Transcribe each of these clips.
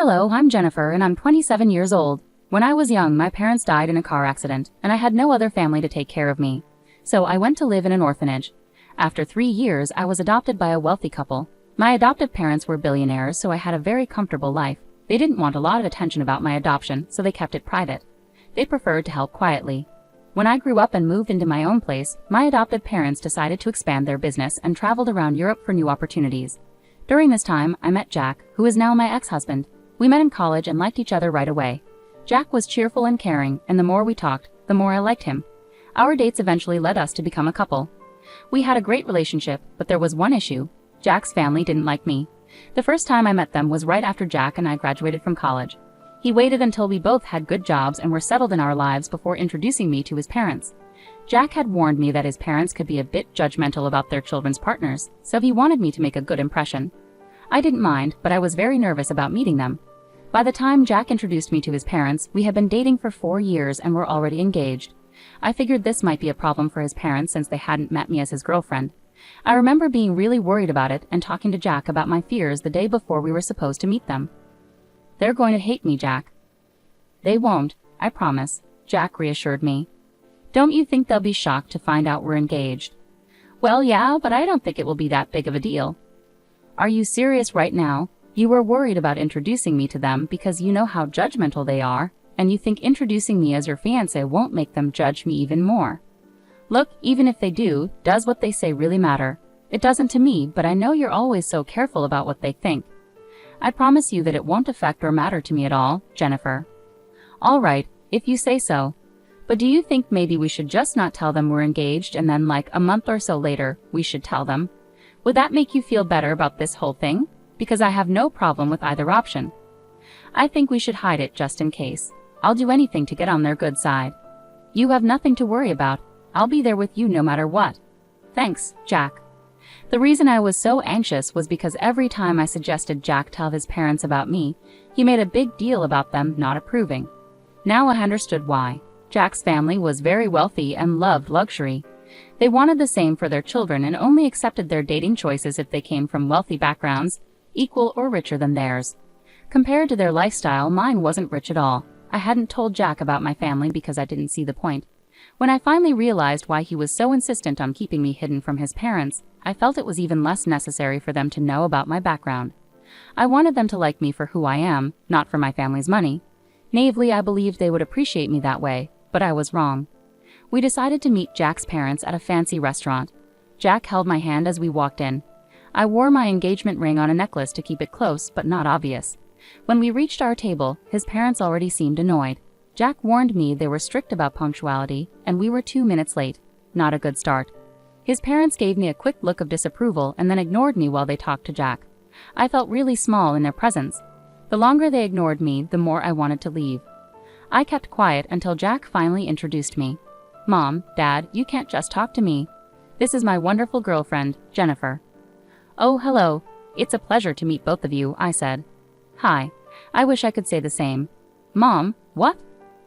Hello, I'm Jennifer and I'm 27 years old. When I was young, my parents died in a car accident, and I had no other family to take care of me. So I went to live in an orphanage. After 3 years, I was adopted by a wealthy couple. My adoptive parents were billionaires, so I had a very comfortable life. They didn't want a lot of attention about my adoption, so they kept it private. They preferred to help quietly. When I grew up and moved into my own place, my adoptive parents decided to expand their business and traveled around Europe for new opportunities. During this time, I met Jack, who is now my ex-husband. We met in college and liked each other right away. Jack was cheerful and caring, and the more we talked, the more I liked him. Our dates eventually led us to become a couple. We had a great relationship, but there was one issue. Jack's family didn't like me. The first time I met them was right after Jack and I graduated from college. He waited until we both had good jobs and were settled in our lives before introducing me to his parents. Jack had warned me that his parents could be a bit judgmental about their children's partners, so he wanted me to make a good impression. I didn't mind, but I was very nervous about meeting them. By the time Jack introduced me to his parents, we had been dating for 4 years and were already engaged. I figured this might be a problem for his parents since they hadn't met me as his girlfriend. I remember being really worried about it and talking to Jack about my fears the day before we were supposed to meet them. "They're going to hate me, Jack." "They won't, I promise," Jack reassured me. "Don't you think they'll be shocked to find out we're engaged?" "Well, yeah, but I don't think it will be that big of a deal." "Are you serious right now? You were worried about introducing me to them because you know how judgmental they are, and you think introducing me as your fiancé won't make them judge me even more." "Look, even if they do, does what they say really matter? It doesn't to me, but I know you're always so careful about what they think." "I promise you that it won't affect or matter to me at all, Jennifer." "All right, if you say so. But do you think maybe we should just not tell them we're engaged and then like a month or so later, we should tell them? Would that make you feel better about this whole thing? Because I have no problem with either option." "I think we should hide it just in case. I'll do anything to get on their good side." "You have nothing to worry about. I'll be there with you no matter what." "Thanks, Jack." The reason I was so anxious was because every time I suggested Jack tell his parents about me, he made a big deal about them not approving. Now I understood why. Jack's family was very wealthy and loved luxury. They wanted the same for their children and only accepted their dating choices if they came from wealthy backgrounds, equal or richer than theirs. Compared to their lifestyle, mine wasn't rich at all. I hadn't told Jack about my family because I didn't see the point. When I finally realized why he was so insistent on keeping me hidden from his parents, I felt it was even less necessary for them to know about my background. I wanted them to like me for who I am, not for my family's money. Naively, I believed they would appreciate me that way, but I was wrong. We decided to meet Jack's parents at a fancy restaurant. Jack held my hand as we walked in. I wore my engagement ring on a necklace to keep it close but not obvious. When we reached our table, his parents already seemed annoyed. Jack warned me they were strict about punctuality, and we were 2 minutes late. Not a good start. His parents gave me a quick look of disapproval and then ignored me while they talked to Jack. I felt really small in their presence. The longer they ignored me, the more I wanted to leave. I kept quiet until Jack finally introduced me. "Mom, Dad, you can't just talk to me. This is my wonderful girlfriend, Jennifer." "Oh, hello. It's a pleasure to meet both of you," I said. "Hi. I wish I could say the same." "Mom, what?"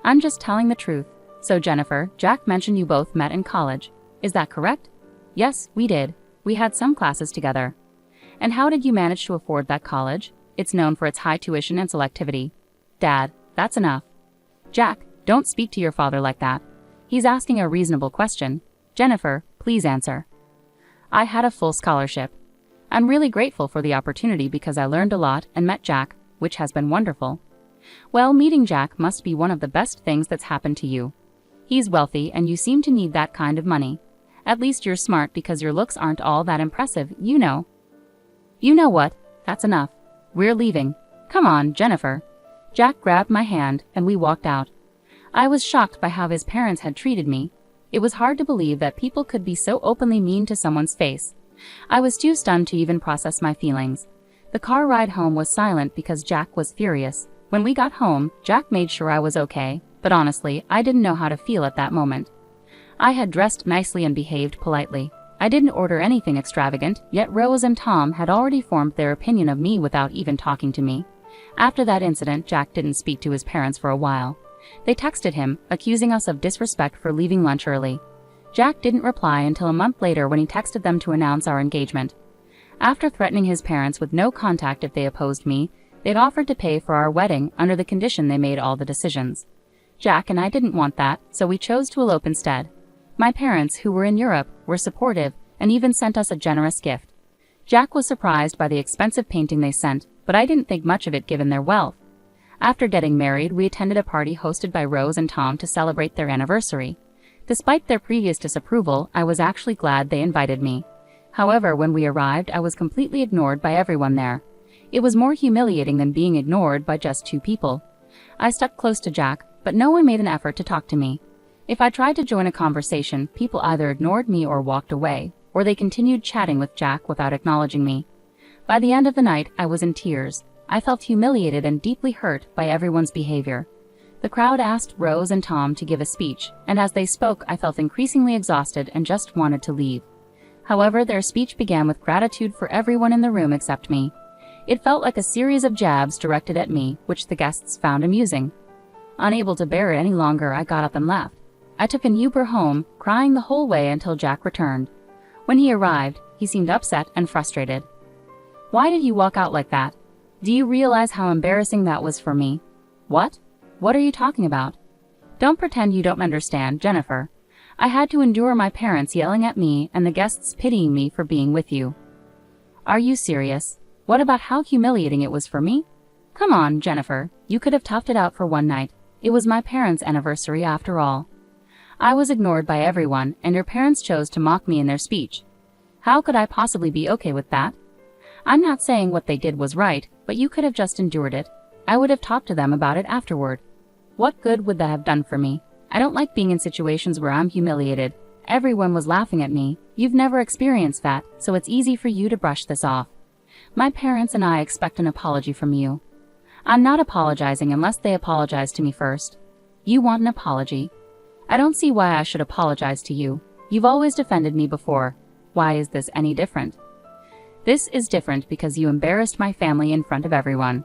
"I'm just telling the truth. So Jennifer, Jack mentioned you both met in college. Is that correct?" "Yes, we did. We had some classes together." "And how did you manage to afford that college? It's known for its high tuition and selectivity." "Dad, that's enough." "Jack, don't speak to your father like that. He's asking a reasonable question. Jennifer, please answer." "I had a full scholarship. I'm really grateful for the opportunity because I learned a lot and met Jack, which has been wonderful." "Well, meeting Jack must be one of the best things that's happened to you. He's wealthy and you seem to need that kind of money. At least you're smart because your looks aren't all that impressive, you know." "You know what? That's enough. We're leaving. Come on, Jennifer." Jack grabbed my hand and we walked out. I was shocked by how his parents had treated me. It was hard to believe that people could be so openly mean to someone's face. I was too stunned to even process my feelings. The car ride home was silent because Jack was furious. When we got home, Jack made sure I was okay, but honestly, I didn't know how to feel at that moment. I had dressed nicely and behaved politely. I didn't order anything extravagant, yet Rose and Tom had already formed their opinion of me without even talking to me. After that incident, Jack didn't speak to his parents for a while. They texted him, accusing us of disrespect for leaving lunch early. Jack didn't reply until a month later when he texted them to announce our engagement. After threatening his parents with no contact if they opposed me, They'd offered to pay for our wedding under the condition they made all the decisions. Jack and I didn't want that, so we chose to elope instead. My parents, who were in Europe, were supportive and even sent us a generous gift. Jack was surprised by the expensive painting they sent, but I didn't think much of it given their wealth. After getting married, we attended a party hosted by Rose and Tom to celebrate their anniversary. Despite their previous disapproval, I was actually glad they invited me. However, when we arrived, I was completely ignored by everyone there. It was more humiliating than being ignored by just two people. I stuck close to Jack, but no one made an effort to talk to me. If I tried to join a conversation, people either ignored me or walked away, or they continued chatting with Jack without acknowledging me. By the end of the night, I was in tears. I felt humiliated and deeply hurt by everyone's behavior. The crowd asked Rose and Tom to give a speech, and as they spoke, I felt increasingly exhausted and just wanted to leave. However, their speech began with gratitude for everyone in the room except me. It felt like a series of jabs directed at me, which the guests found amusing. Unable to bear it any longer, I got up and left. I took an Uber home, crying the whole way until Jack returned. When he arrived, he seemed upset and frustrated. "Why did you walk out like that? Do you realize how embarrassing that was for me?" "What? What are you talking about?" "Don't pretend you don't understand, Jennifer. I had to endure my parents yelling at me and the guests pitying me for being with you." "Are you serious? What about how humiliating it was for me?" "Come on, Jennifer, you could have toughed it out for one night. It was my parents' anniversary after all." "I was ignored by everyone, and your parents chose to mock me in their speech. How could I possibly be okay with that? I'm not saying what they did was right, but you could have just endured it. I would have talked to them about it afterward. What good would that have done for me? I don't like being in situations where I'm humiliated. Everyone was laughing at me. You've never experienced that, so it's easy for you to brush this off. My parents and I expect an apology from you." "I'm not apologizing unless they apologize to me first." "You want an apology? I don't see why I should apologize to you. You've always defended me before. Why is this any different?" "This is different because you embarrassed my family in front of everyone.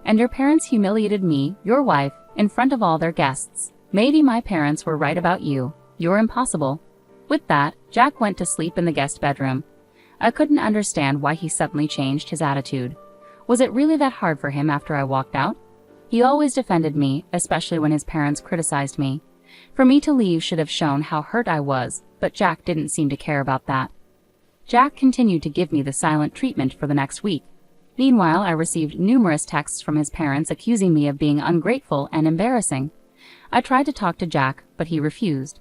And your parents humiliated me, your wife, in front of all their guests. Maybe my parents were right about you. You're impossible." With that, Jack went to sleep in the guest bedroom. I couldn't understand why he suddenly changed his attitude. Was it really that hard for him after I walked out? He always defended me, especially when his parents criticized me. For me to leave should have shown how hurt I was, but Jack didn't seem to care about that. Jack continued to give me the silent treatment for the next week. Meanwhile, I received numerous texts from his parents accusing me of being ungrateful and embarrassing. I tried to talk to Jack, but he refused.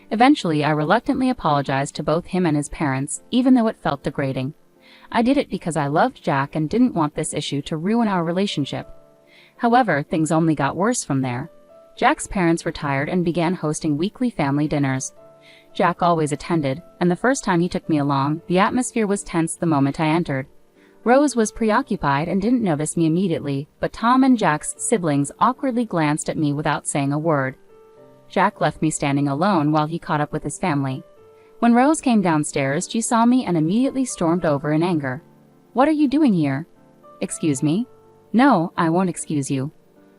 Eventually, I reluctantly apologized to both him and his parents, even though it felt degrading. I did it because I loved Jack and didn't want this issue to ruin our relationship. However, things only got worse from there. Jack's parents retired and began hosting weekly family dinners. Jack always attended, and the first time he took me along, the atmosphere was tense the moment I entered. Rose was preoccupied and didn't notice me immediately, but Tom and Jack's siblings awkwardly glanced at me without saying a word. Jack left me standing alone while he caught up with his family. When Rose came downstairs, she saw me and immediately stormed over in anger. "What are you doing here?" "Excuse me?" "No, I won't excuse you.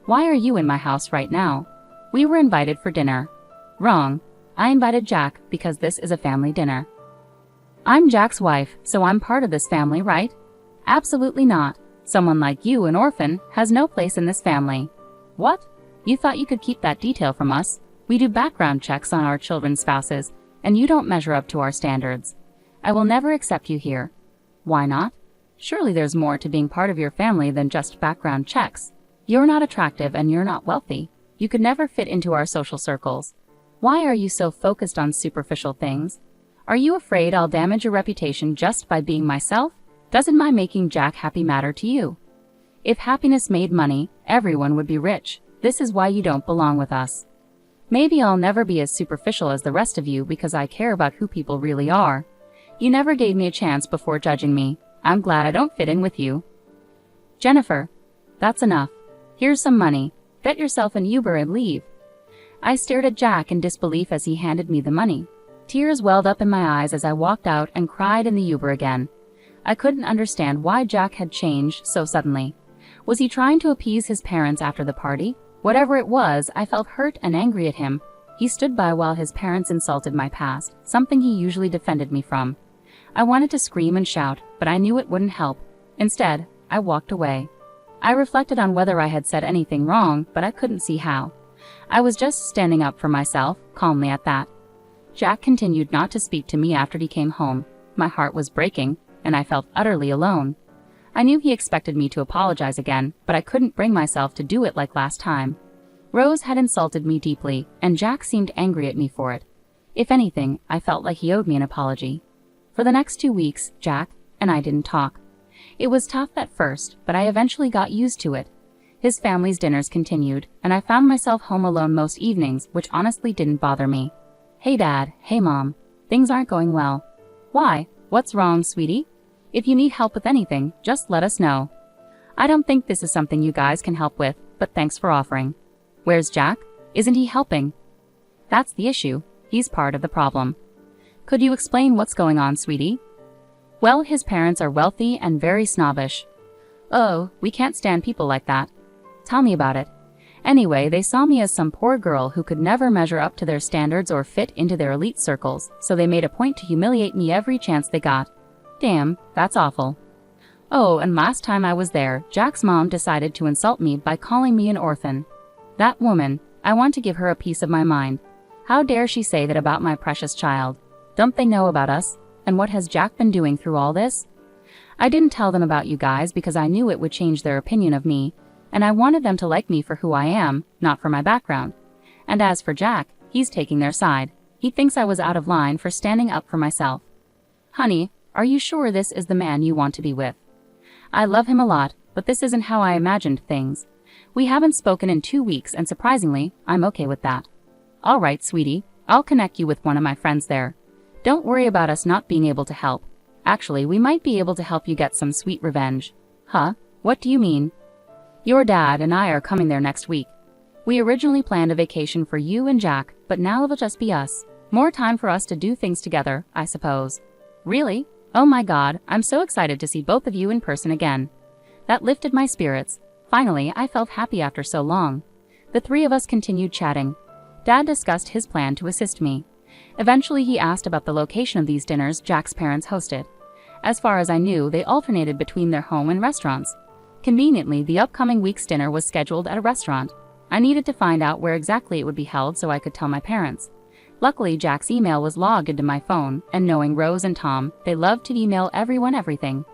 Why are you in my house right now?" "We were invited for dinner." "Wrong. I invited Jack because this is a family dinner." "I'm Jack's wife, so I'm part of this family, right?" "Absolutely not. Someone like you, an orphan, has no place in this family." "What? You thought you could keep that detail from us? We do background checks on our children's spouses, and you don't measure up to our standards. I will never accept you here." "Why not? Surely there's more to being part of your family than just background checks. You're not attractive and you're not wealthy. You could never fit into our social circles. Why are you so focused on superficial things? Are you afraid I'll damage your reputation just by being myself? Doesn't my making Jack happy matter to you? If happiness made money, everyone would be rich. This is why you don't belong with us. Maybe I'll never be as superficial as the rest of you because I care about who people really are. You never gave me a chance before judging me. I'm glad I don't fit in with you." "Jennifer, that's enough. Here's some money. Get yourself an Uber and leave." I stared at Jack in disbelief as he handed me the money. Tears welled up in my eyes as I walked out and cried in the Uber again. I couldn't understand why Jack had changed so suddenly. Was he trying to appease his parents after the party? Whatever it was, I felt hurt and angry at him. He stood by while his parents insulted my past, something he usually defended me from. I wanted to scream and shout, but I knew it wouldn't help. Instead, I walked away. I reflected on whether I had said anything wrong, but I couldn't see how. I was just standing up for myself, calmly at that. Jack continued not to speak to me after he came home. My heart was breaking, and I felt utterly alone. I knew he expected me to apologize again, but I couldn't bring myself to do it like last time. Rose had insulted me deeply, and Jack seemed angry at me for it. If anything, I felt like he owed me an apology. For the next 2 weeks, Jack and I didn't talk. It was tough at first, but I eventually got used to it. His family's dinners continued, and I found myself home alone most evenings, which honestly didn't bother me. Hey Dad, hey Mom. Things aren't going well. Why? What's wrong, sweetie? If you need help with anything, just let us know. I don't think this is something you guys can help with, but thanks for offering. Where's Jack? Isn't he helping? That's the issue. He's part of the problem. Could you explain what's going on, sweetie? Well, his parents are wealthy and very snobbish. Oh, we can't stand people like that. Tell me about it. Anyway, they saw me as some poor girl who could never measure up to their standards or fit into their elite circles, so they made a point to humiliate me every chance they got. Damn, that's awful. Oh, and last time I was there, Jack's mom decided to insult me by calling me an orphan. That woman, I want to give her a piece of my mind. How dare she say that about my precious child? Don't they know about us? And what has Jack been doing through all this? I didn't tell them about you guys because I knew it would change their opinion of me, and I wanted them to like me for who I am, not for my background. And as for Jack, he's taking their side. He thinks I was out of line for standing up for myself. Honey, are you sure this is the man you want to be with? I love him a lot, but this isn't how I imagined things. We haven't spoken in 2 weeks, and surprisingly, I'm okay with that. All right, sweetie, I'll connect you with one of my friends there. Don't worry about us not being able to help. Actually, we might be able to help you get some sweet revenge. Huh? What do you mean? Your dad and I are coming there next week. We originally planned a vacation for you and Jack, but now it'll just be us. More time for us to do things together, I suppose. Really? Oh my God, I'm so excited to see both of you in person again. That lifted my spirits. Finally, I felt happy after so long. The three of us continued chatting. Dad discussed his plan to assist me. Eventually, he asked about the location of these dinners Jack's parents hosted. As far as I knew, they alternated between their home and restaurants. Conveniently, the upcoming week's dinner was scheduled at a restaurant. I needed to find out where exactly it would be held so I could tell my parents. Luckily, Jack's email was logged into my phone, and knowing Rose and Tom, they loved to email everyone everything.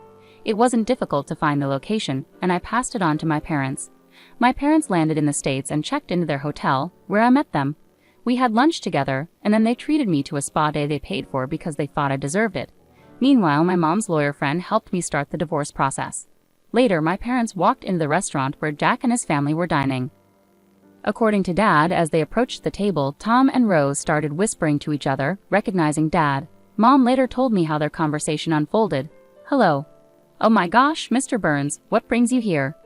It wasn't difficult to find the location, and I passed it on to my parents. My parents landed in the States and checked into their hotel, where I met them. We had lunch together, and then they treated me to a spa day they paid for because they thought I deserved it. Meanwhile, my mom's lawyer friend helped me start the divorce process. Later, my parents walked into the restaurant where Jack and his family were dining. According to Dad, as they approached the table, Tom and Rose started whispering to each other, recognizing Dad. Mom later told me how their conversation unfolded. Hello. Oh my gosh, Mr. Burns, what brings you here?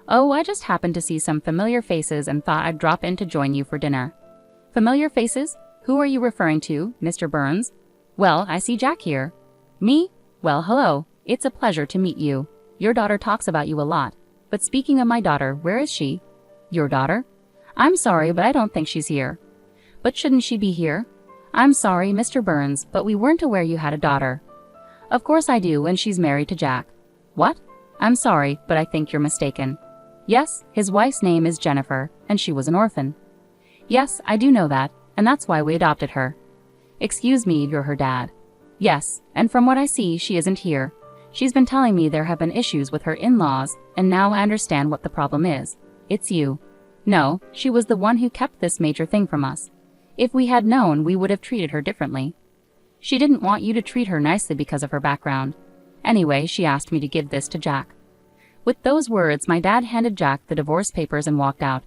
Oh, I just happened to see some familiar faces and thought I'd drop in to join you for dinner. Familiar faces? Who are you referring to, Mr. Burns? Well, I see Jack here. Me? Well, hello. It's a pleasure to meet you. Your daughter talks about you a lot. But speaking of my daughter, where is she? Your daughter? I'm sorry, but I don't think she's here. But shouldn't she be here? I'm sorry, Mr. Burns, but we weren't aware you had a daughter. Of course I do, and she's married to Jack. What? I'm sorry, but I think you're mistaken. Yes, his wife's name is Jennifer, and she was an orphan. Yes, I do know that, and that's why we adopted her. Excuse me, you're her dad. Yes, and from what I see, she isn't here. She's been telling me there have been issues with her in-laws, and now I understand what the problem is. It's you. No, she was the one who kept this major thing from us. If we had known, we would have treated her differently. She didn't want you to treat her nicely because of her background. Anyway, she asked me to give this to Jack. With those words, my dad handed Jack the divorce papers and walked out.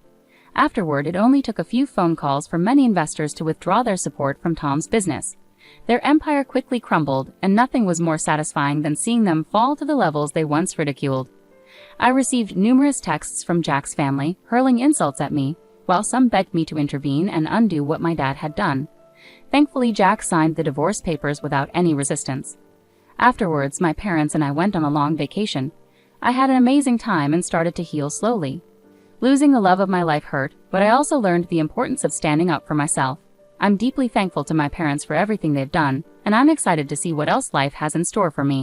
Afterward, it only took a few phone calls for many investors to withdraw their support from Tom's business. Their empire quickly crumbled, and nothing was more satisfying than seeing them fall to the levels they once ridiculed. I received numerous texts from Jack's family, hurling insults at me, while some begged me to intervene and undo what my dad had done. Thankfully, Jack signed the divorce papers without any resistance. Afterwards, my parents and I went on a long vacation. I had an amazing time and started to heal slowly. Losing the love of my life hurt, but I also learned the importance of standing up for myself. I'm deeply thankful to my parents for everything they've done, and I'm excited to see what else life has in store for me.